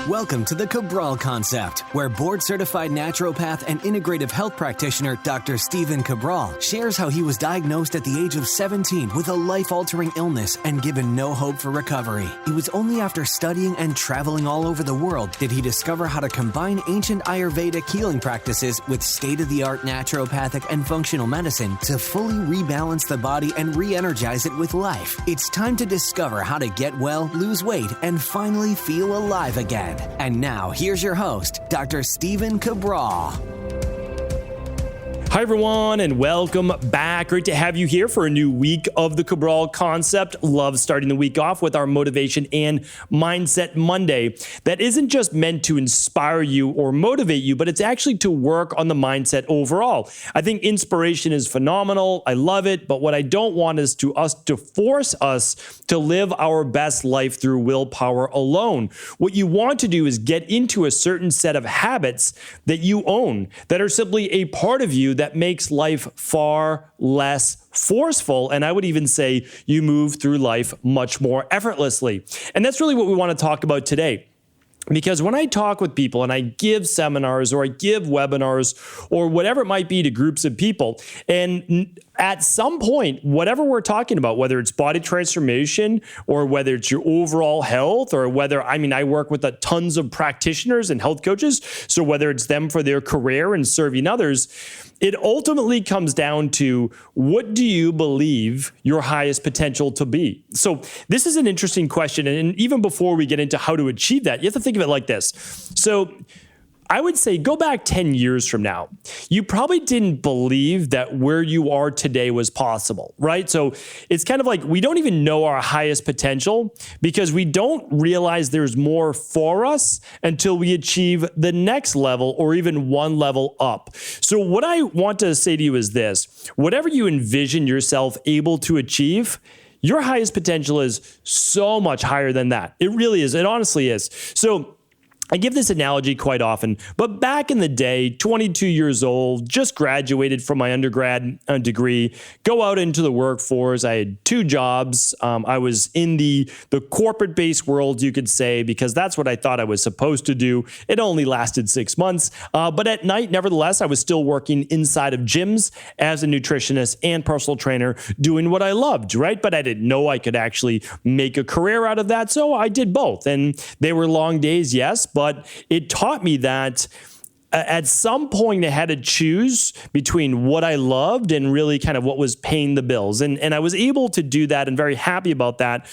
Welcome to the Cabral Concept, where board-certified naturopath and integrative health practitioner Dr. Stephen Cabral shares how he was diagnosed at the age of 17 with a life-altering illness and given no hope for recovery. It was only after studying and traveling all over the world did he discover how to combine ancient Ayurvedic healing practices with state-of-the-art naturopathic and functional medicine to fully rebalance the body and re-energize it with life. It's time to discover how to get well, lose weight, and finally feel alive again. And now, here's your host, Dr. Stephen Cabral. Hi, everyone, and welcome back. Great to have you here for a new week of the Cabral Concept. Love starting the week off with our Motivation and Mindset Monday. That isn't just meant to inspire you or motivate you, but it's actually to work on the mindset overall. I think inspiration is phenomenal. I love it. But what I don't want is to force us to live our best life through willpower alone. What you want to do is get into a certain set of habits that you own, that are simply a part of you that makes life far less forceful. And I would even say you move through life much more effortlessly. And that's really what we want to talk about today. Because when I talk with people and I give seminars or I give webinars or whatever it might be to groups of people, and at some point, whatever we're talking about, whether it's body transformation or whether it's your overall health or whether, I work with tons of practitioners and health coaches. So whether it's them for their career and serving others, it ultimately comes down to, what do you believe your highest potential to be? So this is an interesting question. And even before we get into how to achieve that, you have to think of it like this. So I would say go back 10 years from now. You probably didn't believe that where you are today was possible, right? So it's kind of like we don't even know our highest potential because we don't realize there's more for us until we achieve the next level or even one level up. So what I want to say to you is this: whatever you envision yourself able to achieve, your highest potential is so much higher than that. It really is. It honestly is. So I give this analogy quite often, but back in the day, 22 years old, just graduated from my undergrad degree, go out into the workforce. I had 2 jobs. I was in the corporate-based world, you could say, because that's what I thought I was supposed to do. It only lasted 6 months. But at night, nevertheless, I was still working inside of gyms as a nutritionist and personal trainer, doing what I loved, right? But I didn't know I could actually make a career out of that. So I did both. And they were long days, yes, but it taught me that at some point I had to choose between what I loved and really kind of what was paying the bills. And I was able to do that and very happy about that.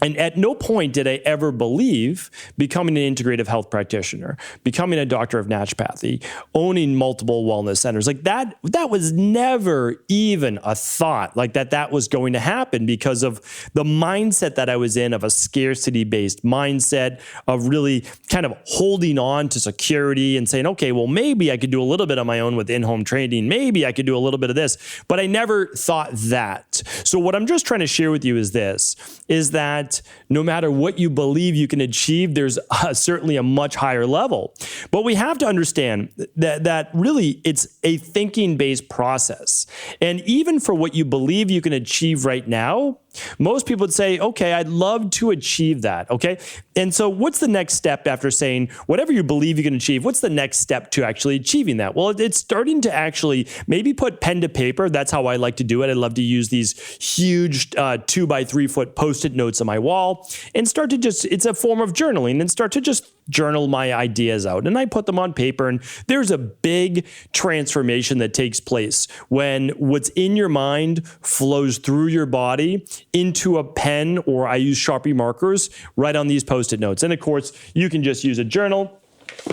And at no point did I ever believe becoming an integrative health practitioner, becoming a doctor of naturopathy, owning multiple wellness centers, like that was never even a thought like that was going to happen because of the mindset that I was in, of a scarcity-based mindset, of really kind of holding on to security and saying, okay, well, maybe I could do a little bit on my own with in-home training. Maybe I could do a little bit of this, but I never thought that. So what I'm just trying to share with you is that no matter what you believe you can achieve, there's certainly a much higher level. But we have to understand that really it's a thinking-based process. And even for what you believe you can achieve right now, most people would say, okay, I'd love to achieve that, okay? And so what's the next step after saying whatever you believe you can achieve? What's the next step to actually achieving that? Well, it's starting to actually maybe put pen to paper. That's how I like to do it. I love to use these huge 2 by 3 foot Post-it notes on my wall and start to it's a form of journaling, and start to just journal my ideas out. And I put them on paper, and there's a big transformation that takes place when what's in your mind flows through your body into a pen, or I use Sharpie markers right on these Post-it notes. And of course, you can just use a journal.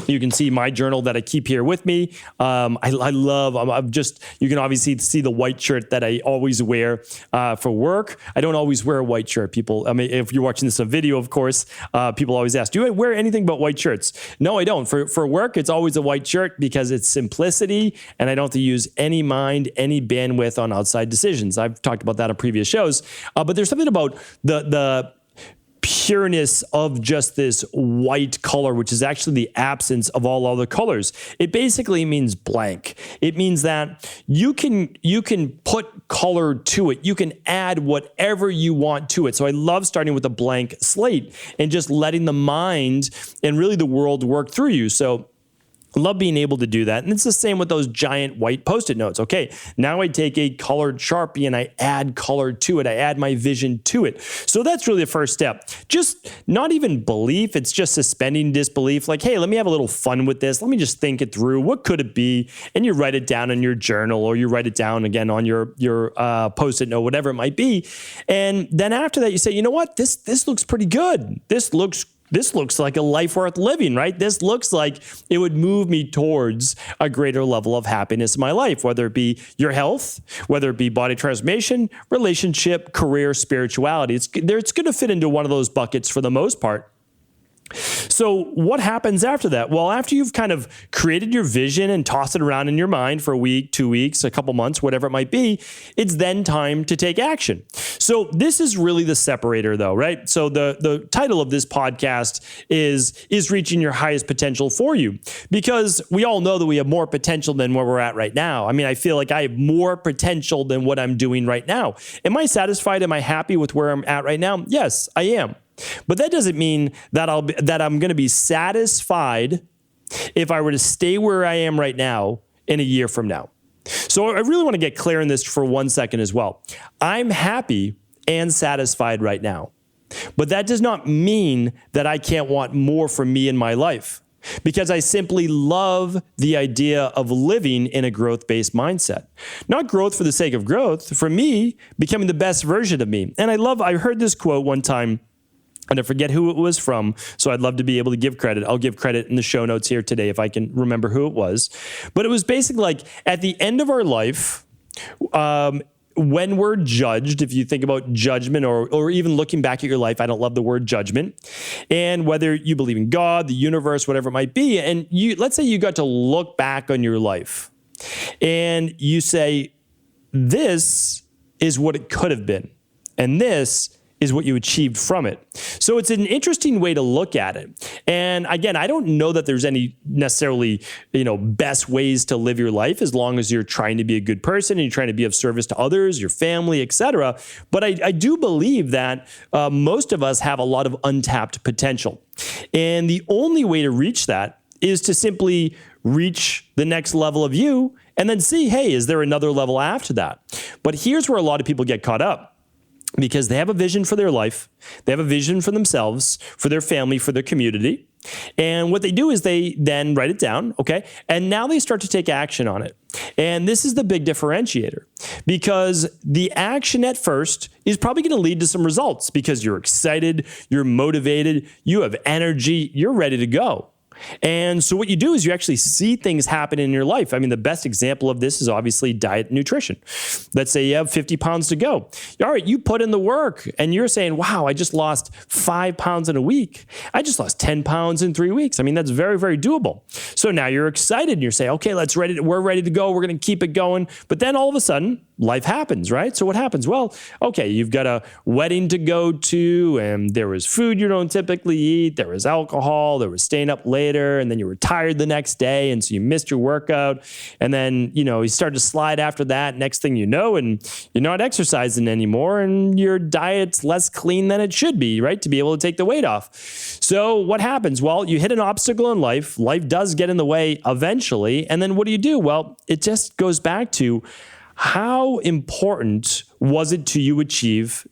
You can see my journal that I keep here with me. I love, you can obviously see the white shirt that I always wear for work. I don't always wear a white shirt, people. If you're watching this on video, of course, people always ask, do I wear anything but white shirts? No, I don't. For work, it's always a white shirt because it's simplicity, and I don't have to use any mind, any bandwidth on outside decisions. I've talked about that on previous shows. But there's something about the pureness of just this white color, which is actually the absence of all other colors. It basically means blank. It means that you can put color to it. You can add whatever you want to it. So I love starting with a blank slate and just letting the mind and really the world work through you. So I love being able to do that. And it's the same with those giant white Post-it notes. Okay, now I take a colored Sharpie and I add color to it. I add my vision to it. So that's really the first step. Just not even belief. It's just suspending disbelief. Like, hey, let me have a little fun with this. Let me just think it through. What could it be? And you write it down in your journal, or you write it down again on your Post-it note, whatever it might be. And then after that, you say, you know what? This looks pretty good. This looks like a life worth living, right? This looks like it would move me towards a greater level of happiness in my life, whether it be your health, whether it be body transformation, relationship, career, spirituality. It's going to fit into one of those buckets for the most part. So what happens after that? Well, after you've kind of created your vision and tossed it around in your mind for a week, 2 weeks, a couple months, whatever it might be, it's then time to take action. So this is really the separator though, right? So the title of this podcast is reaching your highest potential for you, because we all know that we have more potential than where we're at right now. I mean, I feel like I have more potential than what I'm doing right now. Am I satisfied? Am I happy with where I'm at right now? Yes, I am. But that doesn't mean that I'm going to be satisfied if I were to stay where I am right now in a year from now. So I really want to get clear on this for 1 second as well. I'm happy and satisfied right now, but that does not mean that I can't want more for me in my life, because I simply love the idea of living in a growth-based mindset. Not growth for the sake of growth, for me, becoming the best version of me. And I heard this quote one time, and I forget who it was from, so I'd love to be able to give credit. I'll give credit in the show notes here today if I can remember who it was. But it was basically like, at the end of our life, when we're judged, if you think about judgment or even looking back at your life, I don't love the word judgment, and whether you believe in God, the universe, whatever it might be, and let's say you got to look back on your life and you say, this is what it could have been, and this is what you achieved from it. So it's an interesting way to look at it. And again, I don't know that there's any necessarily, best ways to live your life, as long as you're trying to be a good person and you're trying to be of service to others, your family, etc. But I do believe that most of us have a lot of untapped potential. And the only way to reach that is to simply reach the next level of you and then see, hey, is there another level after that? But here's where a lot of people get caught up, because they have a vision for their life, they have a vision for themselves, for their family, for their community. And what they do is they then write it down, okay? And now they start to take action on it. And this is the big differentiator, because the action at first is probably going to lead to some results, because you're excited, you're motivated, you have energy, you're ready to go. And so what you do is you actually see things happen in your life. I mean, the best example of this is obviously diet and nutrition. Let's say you have 50 pounds to go. All right, you put in the work and you're saying, wow, I just lost 5 pounds in a week. I just lost 10 pounds in 3 weeks. I mean, that's very, very doable. So now you're excited and you're saying, okay, we're ready to go. We're going to keep it going. But then all of a sudden, life happens, right? So what happens? Well, okay, you've got a wedding to go to, and there was food you don't typically eat. There was alcohol. There was staying up later, and then you were tired the next day, and so you missed your workout. And then, you start to slide after that. Next thing you know, and you're not exercising anymore, and your diet's less clean than it should be, right? To be able to take the weight off. So what happens? Well, you hit an obstacle in life. Life does get in the way eventually. And then what do? Well, it just goes back to, how important was it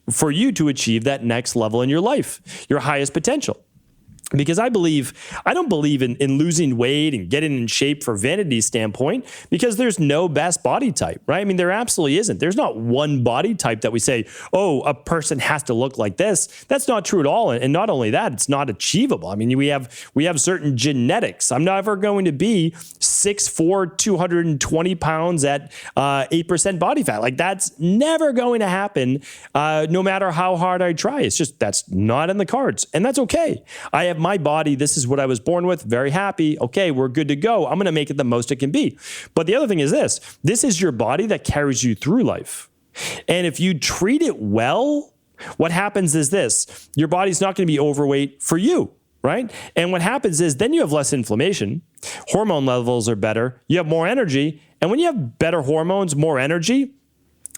for you to achieve that next level in your life, your highest potential? Because I don't believe in losing weight and getting in shape for vanity standpoint, because there's no best body type, right? I mean, there absolutely isn't. There's not one body type that we say, oh, a person has to look like this. That's not true at all. And not only that, it's not achievable. I mean, we have certain genetics. I'm never going to be 6'4", 220 pounds at 8% body fat. Like, that's never going to happen, no matter how hard I try. It's just, that's not in the cards. And that's okay. I have my body. This is what I was born with. Very happy. Okay, we're good to go. I'm going to make it the most it can be. But the other thing is this is your body that carries you through life. And if you treat it well, what happens is this: your body's not going to be overweight for you, right? And what happens is then you have less inflammation, hormone levels are better, you have more energy, and when you have better hormones, more energy,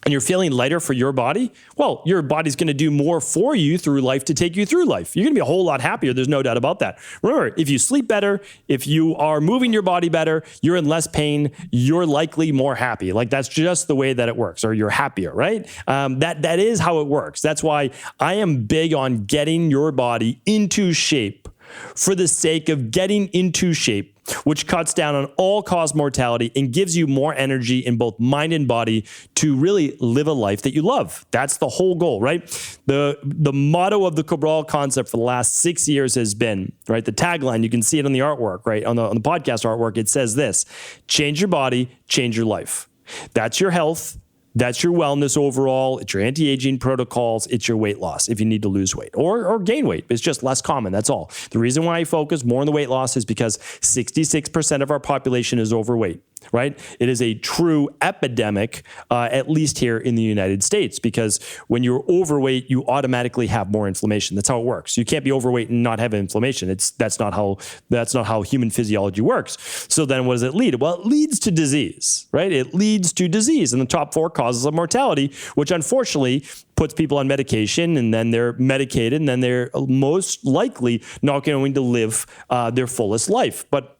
and you're feeling lighter for your body, well, your body's going to do more for you through life to take you through life. You're going to be a whole lot happier. There's no doubt about that. Remember, if you sleep better, if you are moving your body better, you're in less pain, you're likely more happy. Like that's just the way that it works, or you're happier, right? That is how it works. That's why I am big on getting your body into shape for the sake of getting into shape, which cuts down on all-cause mortality and gives you more energy in both mind and body to really live a life that you love. That's the whole goal, right? The motto of the Cabral concept for the last 6 years has been, right? The tagline, you can see it on the artwork, right? On the podcast artwork, it says this: change your body, change your life. That's your health. That's your wellness overall. It's your anti-aging protocols. It's your weight loss if you need to lose weight or gain weight. It's just less common. That's all. The reason why I focus more on the weight loss is because 66% of our population is overweight, right? It is a true epidemic, at least here in the United States, because when you're overweight, you automatically have more inflammation. That's how it works. You can't be overweight and not have inflammation. That's not how human physiology works. So then what does it lead? Well, it leads to disease, right? It leads to disease in the top 4 causes of mortality, which unfortunately puts people on medication, and then they're medicated, and then they're most likely not going to live their fullest life. But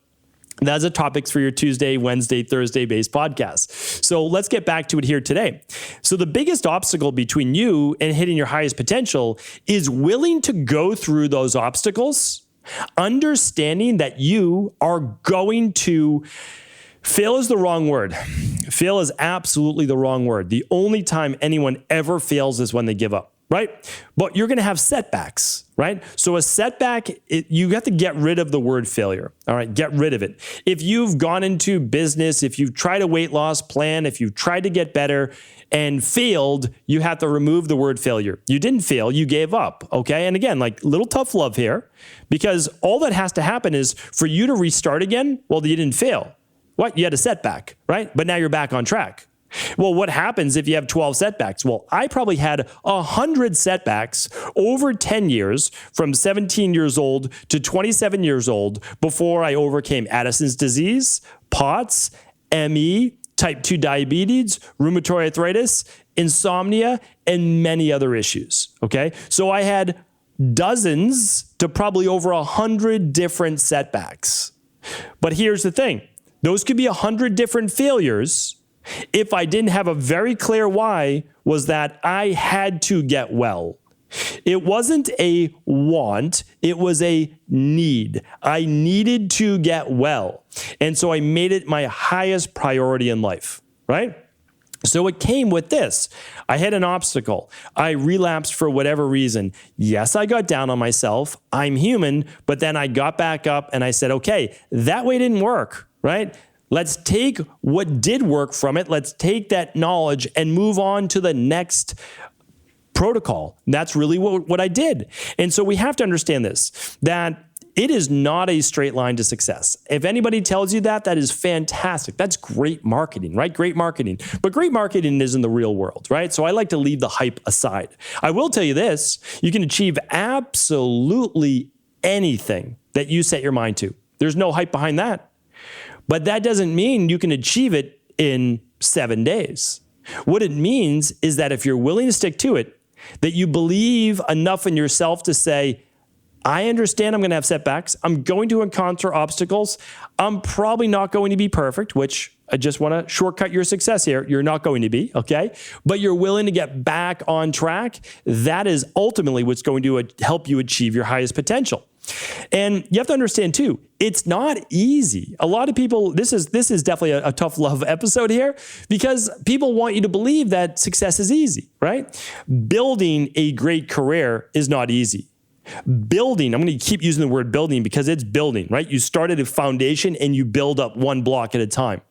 that's a topics for your Tuesday, Wednesday, Thursday-based podcast. So let's get back to it here today. So the biggest obstacle between you and hitting your highest potential is willing to go through those obstacles, understanding that you are going to fail is the wrong word. Fail is absolutely the wrong word. The only time anyone ever fails is when they give up, right? But you're going to have setbacks, right? So a setback, you have to get rid of the word failure. All right, get rid of it. If you've gone into business, if you've tried a weight loss plan, if you've tried to get better and failed, you have to remove the word failure. You didn't fail, you gave up, okay? And again, like little tough love here, because all that has to happen is for you to restart again, well, you didn't fail. What? You had a setback, right? But now you're back on track. Well, what happens if you have 12 setbacks? Well, I probably had 100 setbacks over 10 years, from 17 years old to 27 years old, before I overcame Addison's disease, POTS, ME, type 2 diabetes, rheumatoid arthritis, insomnia, and many other issues, okay? So I had dozens to probably over 100 different setbacks. But here's the thing. Those could be 100 different failures if I didn't have a very clear why, was that I had to get well. It wasn't a want, it was a need. I needed to get well. And so I made it my highest priority in life, right? So it came with this. I had an obstacle. I relapsed for whatever reason. Yes, I got down on myself. I'm human. But then I got back up and I said, okay, that way didn't work. Right? Let's take what did work from it. Let's take that knowledge and move on to the next protocol. That's really what I did. And so we have to understand this, that it is not a straight line to success. If anybody tells you that, that is fantastic. That's great marketing, right? Great marketing. But great marketing is in the real world, right? So I like to leave the hype aside. I will tell you this, you can achieve absolutely anything that you set your mind to. There's no hype behind that. But that doesn't mean you can achieve it in 7 days. What it means is that if you're willing to stick to it, that you believe enough in yourself to say, I understand I'm going to have setbacks. I'm going to encounter obstacles. I'm probably not going to be perfect, which I just want to shortcut your success here. You're not going to be, okay? But you're willing to get back on track. That is ultimately what's going to help you achieve your highest potential. And you have to understand too, it's not easy. A lot of people, this is definitely a tough love episode here, because people want you to believe that success is easy, right? Building a great career is not easy. Building, I'm going to keep using the word building because it's building, right? You start at a foundation and you build up one block at a time.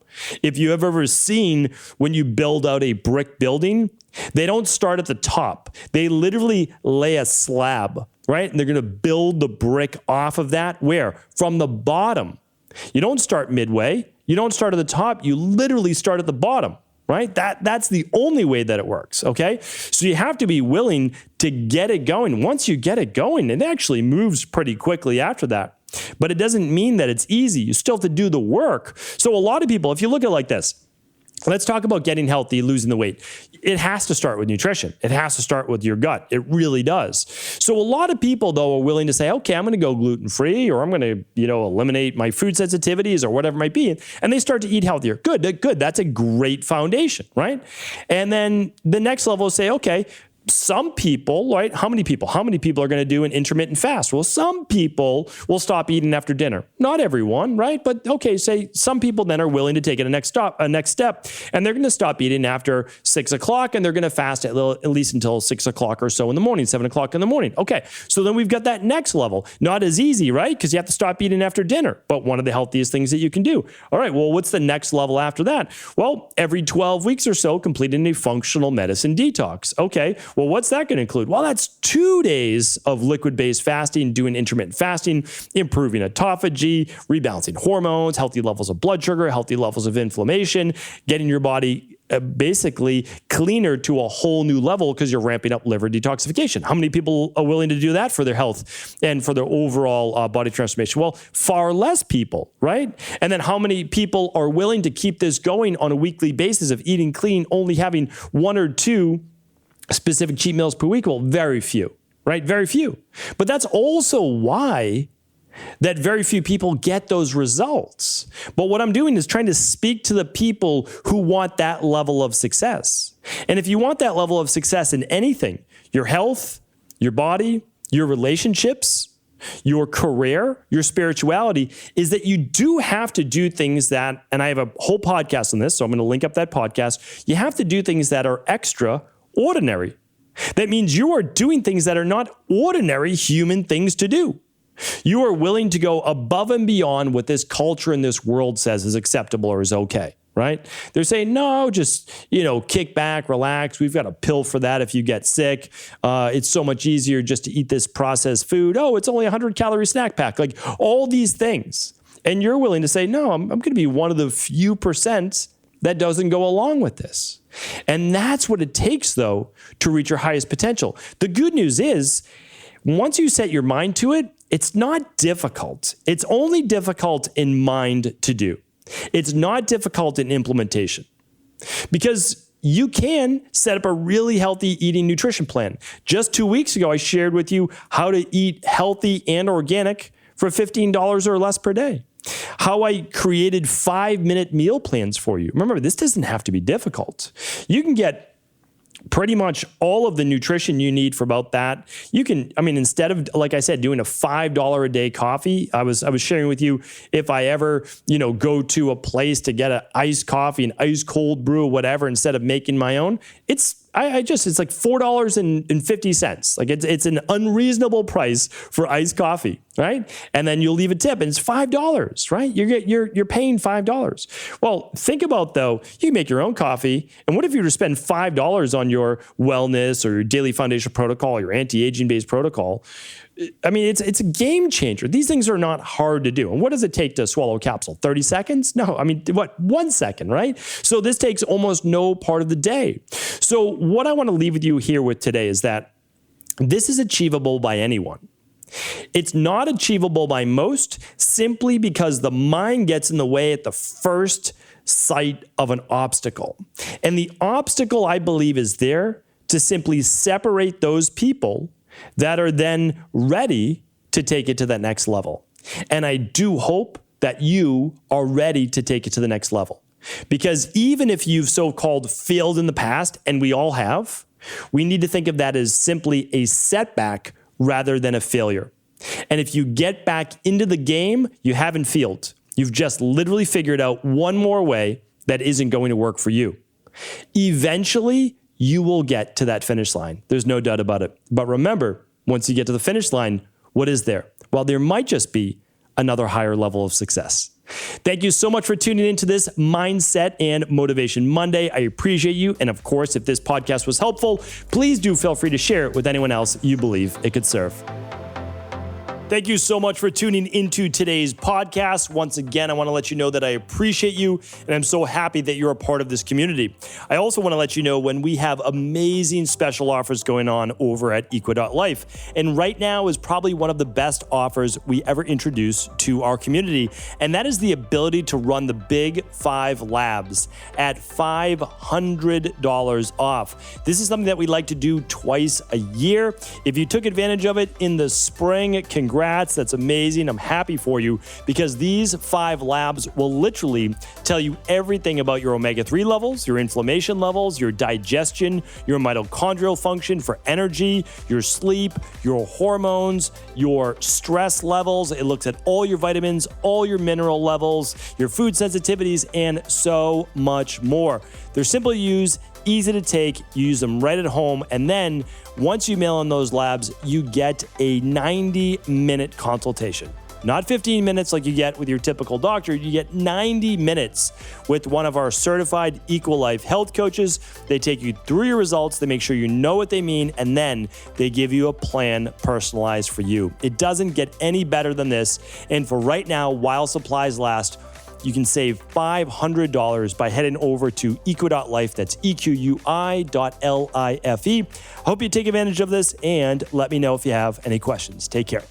If you have ever seen when you build out a brick building, they don't start at the top. They literally lay a slab, right? And they're going to build the brick off of that. Where? From the bottom. You don't start midway. You don't start at the top. You literally start at the bottom. right? That's the only way that it works, okay? So you have to be willing to get it going. Once you get it going, it actually moves pretty quickly after that. But it doesn't mean that it's easy. You still have to do the work. So a lot of people, if you look at it like this, let's talk about getting healthy, losing the weight. It has to start with nutrition. It has to start with your gut. It really does. So a lot of people, though, are willing to say, okay, I'm going to go gluten-free, or I'm going to, eliminate my food sensitivities or whatever it might be. And they start to eat healthier. Good. That's a great foundation, right? And then the next level is say, okay, some people, right? How many people are going to do an intermittent fast? Well, some people will stop eating after dinner. Not everyone, right? But okay, say some people then are willing to take it a next step, and they're going to stop eating after 6 o'clock, and they're going to fast at least until 6 o'clock or so in the morning, 7 o'clock in the morning. Okay, so then we've got that next level. Not as easy, right? Because you have to stop eating after dinner, but one of the healthiest things that you can do. All right, well, what's the next level after that? Well, every 12 weeks or so, completing a functional medicine detox. Okay, well, what's that going to include? Well, that's 2 days of liquid-based fasting, doing intermittent fasting, improving autophagy, rebalancing hormones, healthy levels of blood sugar, healthy levels of inflammation, getting your body basically cleaner to a whole new level because you're ramping up liver detoxification. How many people are willing to do that for their health and for their overall body transformation? Well, far less people, right? And then how many people are willing to keep this going on a weekly basis of eating clean, only having 1 or 2 specific cheat meals per week? Well, very few, right? Very few. But that's also why that very few people get those results. But what I'm doing is trying to speak to the people who want that level of success. And if you want that level of success in anything, your health, your body, your relationships, your career, your spirituality, is that you do have to do things that, and I have a whole podcast on this, so I'm going to link up that podcast. You have to do things that are extraordinary. That means you are doing things that are not ordinary human things to do. You are willing to go above and beyond what this culture and this world says is acceptable or is okay, right? They're saying, no, just, kick back, relax. We've got a pill for that if you get sick. It's so much easier just to eat this processed food. Oh, it's only a 100-calorie snack pack. Like all these things. And you're willing to say, no, I'm going to be one of the few percent that doesn't go along with this. And that's what it takes, though, to reach your highest potential. The good news is, once you set your mind to it, it's not difficult. It's only difficult in mind to do. It's not difficult in implementation because you can set up a really healthy eating nutrition plan. Just 2 weeks ago, I shared with you how to eat healthy and organic for $15 or less per day. How I created 5-minute meal plans for you. Remember, this doesn't have to be difficult. You can get pretty much all of the nutrition you need for about that. You can, instead of, like I said, doing a $5 a day coffee, I was sharing with you, if I ever, go to a place to get an iced coffee, an ice cold brew, whatever, instead of making my own, it's like $4.50. Like it's an unreasonable price for iced coffee, right? And then you'll leave a tip and it's $5, right? You're paying $5. Well, think about though, you can make your own coffee. And what if you were to spend $5 on your wellness or your daily foundation protocol, your anti-aging based protocol? It's a game changer. These things are not hard to do. And what does it take to swallow a capsule? 30 seconds? No, 1 second, right? So this takes almost no part of the day. So what I want to leave with you here with today is that this is achievable by anyone. It's not achievable by most simply because the mind gets in the way at the first sight of an obstacle. And the obstacle, I believe, is there to simply separate those people that are then ready to take it to that next level. And I do hope that you are ready to take it to the next level. Because even if you've so-called failed in the past, and we all have, we need to think of that as simply a setback rather than a failure. And if you get back into the game, you haven't failed. You've just literally figured out one more way that isn't going to work for you. Eventually, you will get to that finish line. There's no doubt about it. But remember, once you get to the finish line, what is there? Well, there might just be another higher level of success. Thank you so much for tuning into this Mindset and Motivation Monday. I appreciate you. And of course, if this podcast was helpful, please do feel free to share it with anyone else you believe it could serve. Thank you so much for tuning into today's podcast. Once again, I want to let you know that I appreciate you and I'm so happy that you're a part of this community. I also want to let you know when we have amazing special offers going on over at Equa.life. And right now is probably one of the best offers we ever introduced to our community. And that is the ability to run the Big 5 Labs at $500 off. This is something that we like to do twice a year. If you took advantage of it in the spring, congrats, that's amazing. I'm happy for you because these 5 labs will literally tell you everything about your omega-3 levels, your inflammation levels, your digestion, your mitochondrial function for energy, your sleep, your hormones, your stress levels. It looks at all your vitamins, all your mineral levels, your food sensitivities, and so much more. They're simple to use, easy to take. You use them right at home. And then once you mail in those labs, you get a 90-minute consultation. Not 15 minutes like you get with your typical doctor. You get 90 minutes with one of our certified Equa.life health coaches. They take you through your results. They make sure you know what they mean. And then they give you a plan personalized for you. It doesn't get any better than this. And for right now, while supplies last, you can save $500 by heading over to Equa.life. That's EQUI.LIFE. Hope you take advantage of this and let me know if you have any questions. Take care.